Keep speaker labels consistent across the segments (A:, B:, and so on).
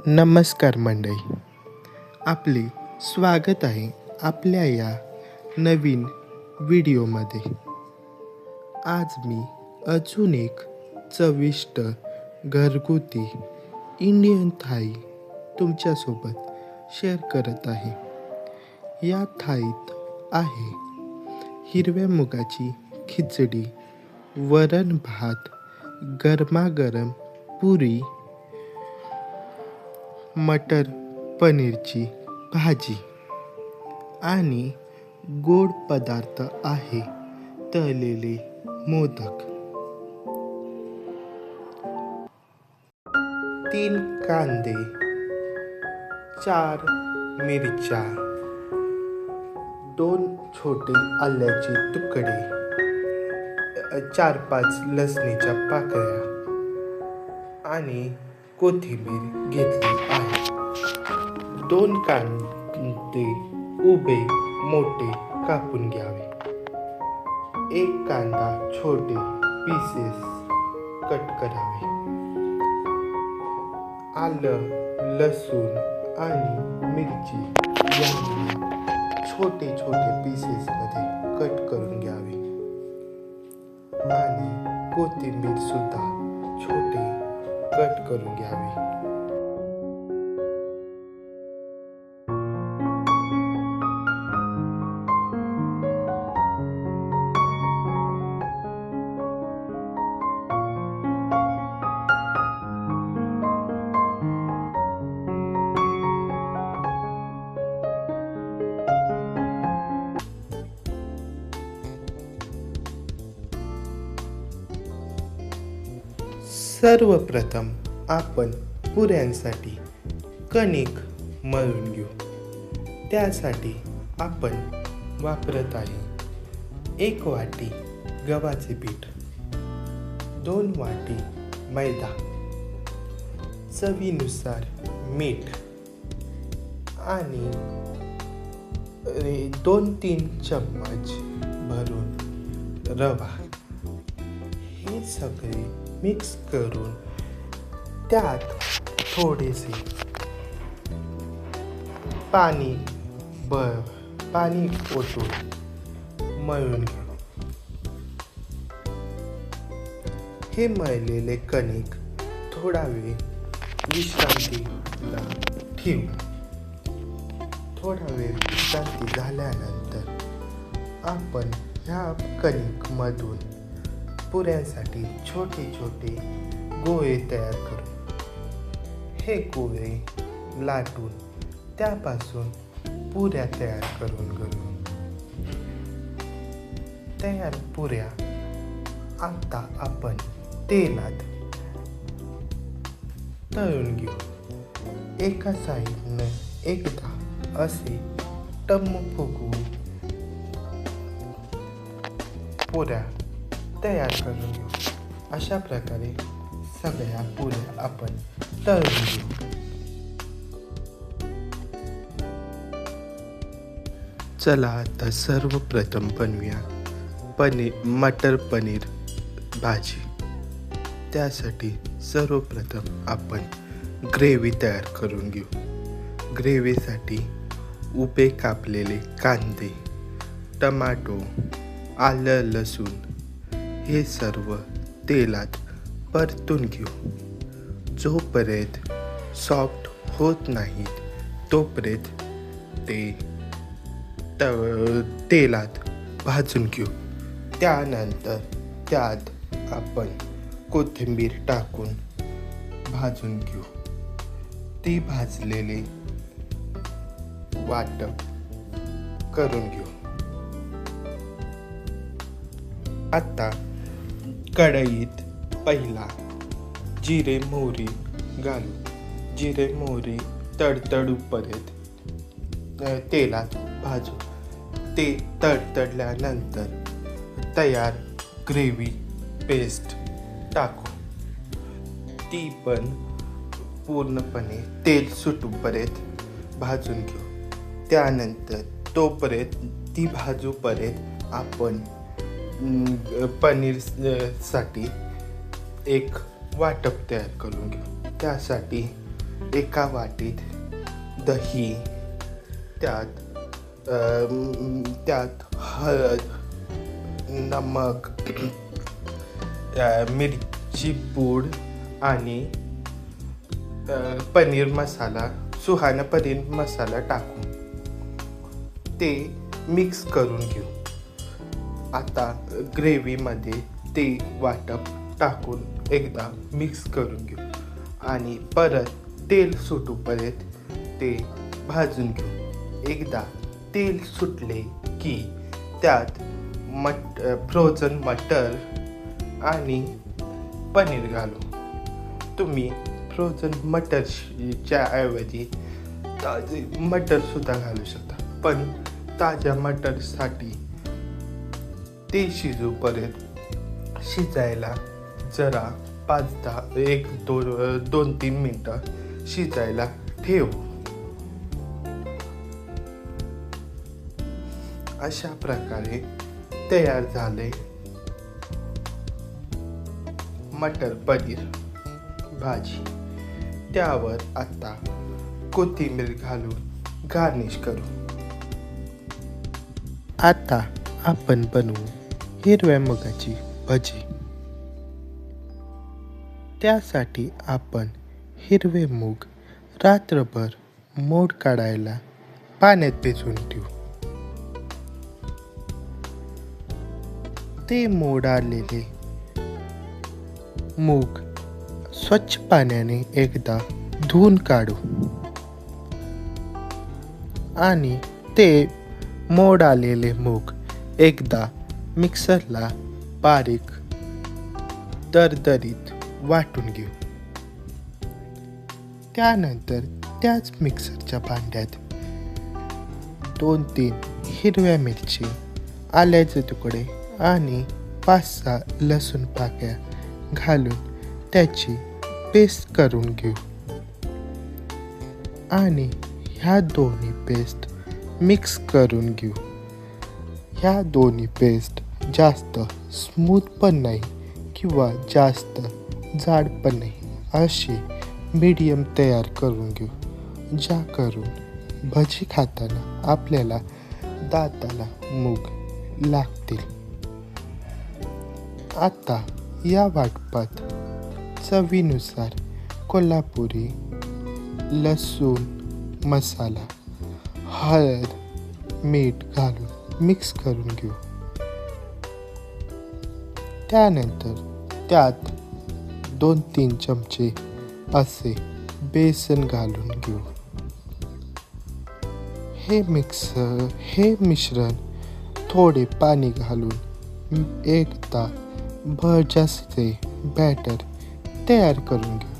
A: नमस्कार मंडळी, आपले स्वागत आहे आपल्या या नवीन व्हिडिओमध्ये. आज मी अजून एक चविष्ट घरगुती इंडियन थाई तुमच्यासोबत शेअर करत आहे. या थाईत आहे हिरव्या मुगाची खिचडी, वरण भात, गरमागरम पुरी, मटर पनीरची भाजी आणि गोड पदार्थ आहे तळलेले मोदक. 3 कांदे, 4 मिरच्या, 2 छोटे आल्याचे तुकडे, 4-5 लसणीच्या पाकळ्या आणि कोथिंबीर घेतली आहे. 2 कांदे उभे मोठे कापून घ्यावे. 1 कांदा छोटे पीसेस कट करावे. आलं, लसूण आणि मिरची यांना छोटे छोटे पीसेसमध्ये कट करून घ्यावे आणि कोथिंबीर सुद्धा छोटे कट करून घ्यावे. सर्वप्रथम आपण पुऱ्यांसाठी कणिक मळून घेऊ. त्यासाठी आपण वापरत आहे 1 वाटी गव्हाचे पीठ, 2 वाटी मैदा, चवीनुसार मीठ आणि 2-3 चम्मच भरून रवा. हे सगळे मिक्स करून त्यात थोडेसे पाणी ओतून मळून घेऊ. हे मळलेले कणिक थोडा वेळ विश्रांतीला ठेवू. थोडा वेळ विश्रांती झाल्यानंतर आपण ह्या कणिकमधून पुऱ्यांसाठी छोटे छोटे गोळे तयार करू. हे गोळे लाटून त्यापासून पुऱ्या तयार करून घेऊ. तयार पुऱ्या आता आपण तेलात तळून घेऊ. एका साईडनं एकदा असे टम्म फुगवून पुऱ्या तयार करून घेऊ. अशा प्रकारे सगळ्या पुऱ्या आपण तळून घेऊ. चला आता सर्वप्रथम बनवूया मटर पनीर भाजी. त्यासाठी सर्वप्रथम आपण ग्रेव्ही तयार करून घेऊ. ग्रेव्हीसाठी उभे कापलेले कांदे, टमाटो, आलं, लसूण हे सर्व तेलात परतून घेऊ. जोपर्यंत सॉफ्ट होत नाहीत तोपर्यंत ते तेलात भाजून घेऊ. त्यानंतर त्यात आपण कोथिंबीर टाकून भाजून घेऊ. ते भाजलेले वाटप करून घेऊ. आता कढईत पहिला जिरे मोहरी घालू. जिरे मोहरी तडतडूपर्यंत तेलात भाजू. ते तडतडल्यानंतर तयार ग्रेव्ही पेस्ट टाकू. ती पण पूर्णपणे तेल सुटूपर्यंत भाजून घेऊ. त्यानंतर तोपर्यंत ती भाजूपर्यंत आपण पनीर साठी एक वाटप तयार करून घेऊ. त्यासाठी एका वाटीत दही, त्यात हळद, नमक, मिरची पूड आणि पनीर मसाला, सुहाना पनीर मसाला टाकून ते मिक्स करून घेऊ. आता ग्रेव्हीमध्ये ते वाटप टाकून एकदा मिक्स करून घेऊ आणि परत तेल सुटूपर्यंत ते भाजून घेऊ. एकदा तेल सुटले की त्यात फ्रोझन मटर आणि पनीर घालू. तुम्ही फ्रोझन मटरच्या ऐवजी ताजे मटर सुद्धा घालू शकता, पण ताज्या मटरसाठी ते शिजायला जरा 2-3 मिनटं शिजायला ठेवू. अशा प्रकारे तयार झाले मटर पनीर भाजी. त्यावर आता कोथिंबीर घालून गार्निश करू. आता आपण बनवू हिरव्या मुगाची भजी. त्यासाठी आपण हिरवे मूग रात्रभर मोड काढायला पाण्यात भिजवून ठेवू. ते मोड आलेले मूग स्वच्छ पाण्याने एकदा धुवून काढू आणि ते मोड आलेले मूग एकदा मिक्सरला बारीक दरदरीत वाटून घेऊ. त्यानंतर त्याच मिक्सरच्या भांड्यात 2-3 हिरव्या मिरची, आल्याचे तुकडे आणि 5-6 लसूण पाकळ्या घालून त्याची पेस्ट करून घेऊ आणि ह्या दोन्ही पेस्ट मिक्स करून घेऊ. ह्या दोन्ही पेस्ट जास्त स्मूथ पण नाही किंवा जास्त जाड पण नाही, अशी मीडियम तयार करून घेऊ, ज्या करून भजी खाताना आपल्याला दाताला मूग लागतील. आता या वाटपात चवीनुसार कोल्हापुरी लसूण मसाला, हळद, मीठ घालून मिक्स करून घेऊ. त्यानंतर त्यात 2-3 चमचे असे बेसन घालून घेऊ. हे मिश्रण थोडे पाणी घालून एकदा भरजाचे बॅटर तयार करून घेऊ.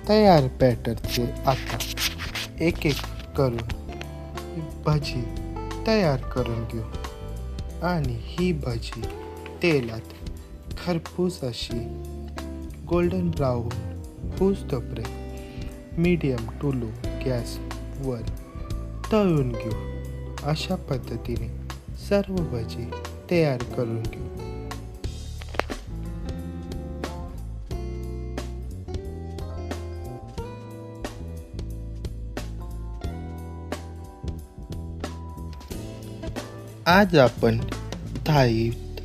A: तयार बॅटरचे आता एक करून भजी तयार करून घेऊ आणि ही भजी तेलात खरपूस अशी गोल्डन ब्राऊन होईस्तोपर्यंत मीडियम टू लो गॅसवर तळून घेऊ. अशा पद्धतीने सर्व भजी तयार करून घेऊ. आज आपण थाळीत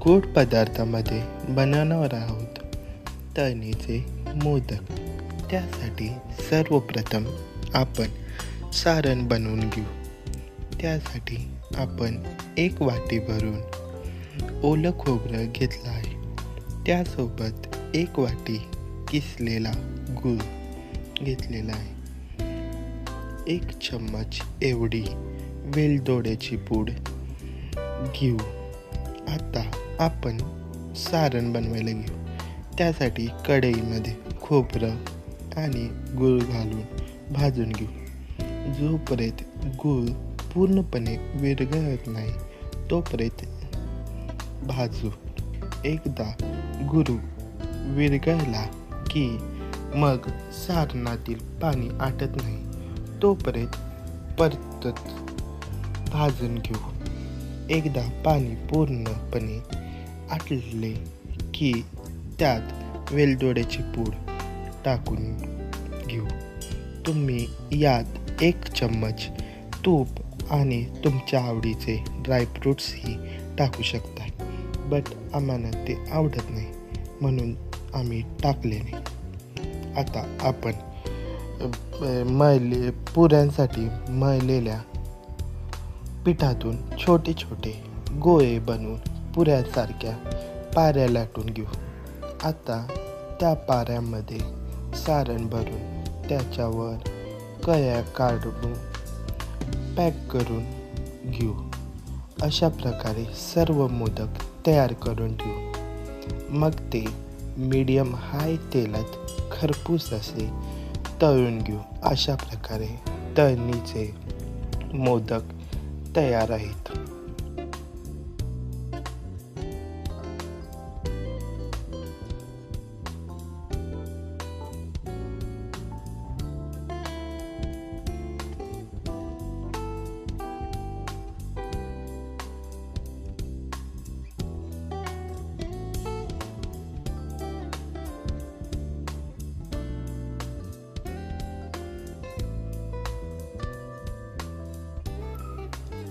A: गोड पदार्थामध्ये बनवणार आहोत तळणीचे मोदक. त्यासाठी सर्वप्रथम आपण सारण बनवून घेऊ. त्यासाठी आपण 1 वाटी भरून ओलं खोबरं घेतलं आहे. त्यासोबत 1 वाटी किसलेला गूळ घेतलेला आहे. 1 चम्मच एवढी वेलदोड्याची पूड घेऊ. आता आपण सारण बनवायला घेऊ. त्यासाठी कढईमध्ये खोबरं आणि गूळ घालून भाजून घेऊ. जोपर्यंत गूळ पूर्णपणे विरघळत नाही तोपर्यंत भाजू. एकदा गूळ विरघळला की मग सारणातील पाणी आटत नाही तोपर्यंत परत भाजून घेऊ. एकदा पाणी पूर्णपणे आटले की त्यात वेलदोड्याची पूड टाकून घेऊ. तुम्ही यात 1 चम्मच तूप आणि तुमच्या आवडीचे ड्रायफ्रूट्सही टाकू शकता. बट आम्हाला ते आवडत नाही म्हणून आम्ही टाकले नाही. आता आपण पुऱ्यांसाठी मळलेल्या पिठातून छोटे छोटे गोळे बनवून पुऱ्यासारख्या पाऱ्या लाटून घेऊ. आता त्या पाऱ्यामध्ये सारण भरून त्याच्यावर कळ्या काढून पॅक करून घेऊ. अशा प्रकारे सर्व मोदक तयार करून ठेवू. मग ते मीडियम हाय तेलात खरपूस असे तळून घेऊ. अशा प्रकारे तळणीचे मोदक तयार आहेत.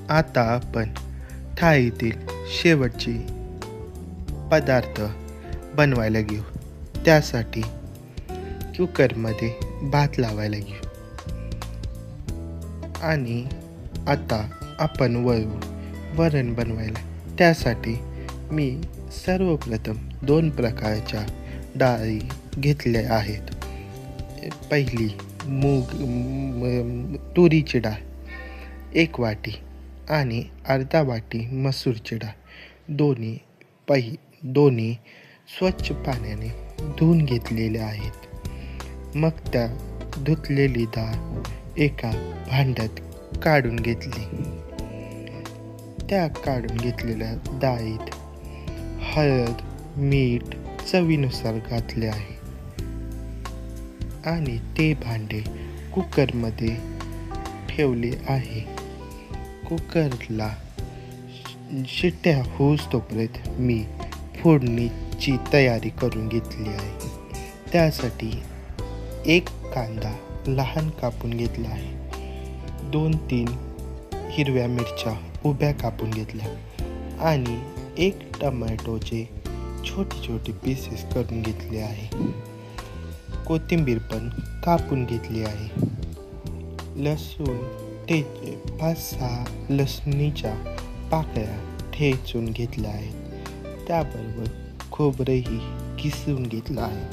A: आता आपण थाळीतील शेवटचे पदार्थ बनवायला घेऊ. त्यासाठी कुकरमध्ये भात लावायला घेऊ. आणि आता आपण वरण बनवायला. त्यासाठी मी सर्वप्रथम 2 प्रकारच्या डाळी घेतल्या आहेत. पहिली तुरीची डाळ 1 वाटी आणि अर्धा वाटी मसूरची डाळ. दोन्ही स्वच्छ पाण्याने धुवून घेतलेल्या आहेत. मग त्या धुतलेली डाळ एका भांड्यात काढून घेतली. त्या काढून घेतलेल्या डाळीत हळद, मीठ चवीनुसार घातले आहे आणि ते भांडे कुकरमध्ये ठेवले आहे. कुकरला शिट्ट्या होऊस तोपर्यंत मी फोडणीची तयारी करून घेतली आहे. त्यासाठी 1 कांदा लहान कापून घेतला आहे. 2-3 हिरव्या मिरच्या उभ्या कापून घेतल्या आणि 1 टमॅटोचे छोटे छोटे पीसेस करून घेतले आहे. कोथिंबीर पण कापून घेतली आहे. लसूण 5-6 लसणीच्या पाकळ्या ठेचून घेतल्या आहेत. त्याबरोबर खोबरंही किसून घेतलं आहे.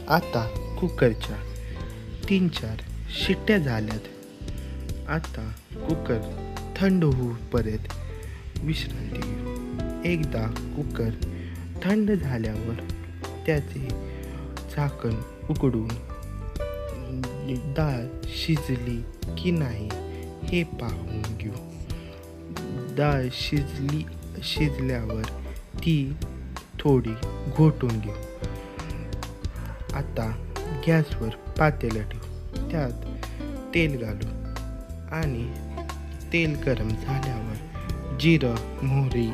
A: आता कुकरच्या 3-4 शिट्ट्या झाल्यात. आता कुकर थंड होऊपर्यंत विश्रांती घेऊ. एकदा कुकर थंड झाल्यावर त्याचे झाकण उघडून डाळ शिजली की नाही हे पाहून घेऊ. डाळ शिजल्यावर ती थोडी घोटून घेऊ. आता गॅसवर पातेलं ठेवू. त्यात तेल घालू आणि तेल गरम झाल्यावर जिरं मोहरी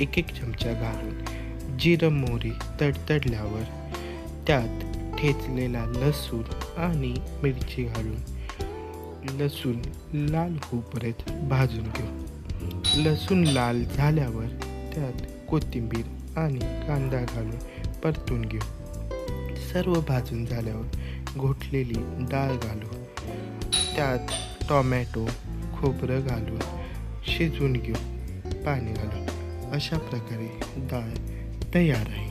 A: 1 चमचा घालून जिरं मोहरी तडतडल्यावर त्यात ठेचलेला लसूण आणि मिरची घालून लसूण लाल होईपर्यंत भाजून घेऊ. लसूण लाल झाल्यावर त्यात कोथिंबीर आणि कांदा घालून परतून घेऊ. सर्व भाजून झाल्यावर घोटलेली डाळ घालू. त्यात टोमॅटो खोबरं घालून शिजवून घेऊ पाणी घालून. अशा प्रकारे डाळ तयार आहे.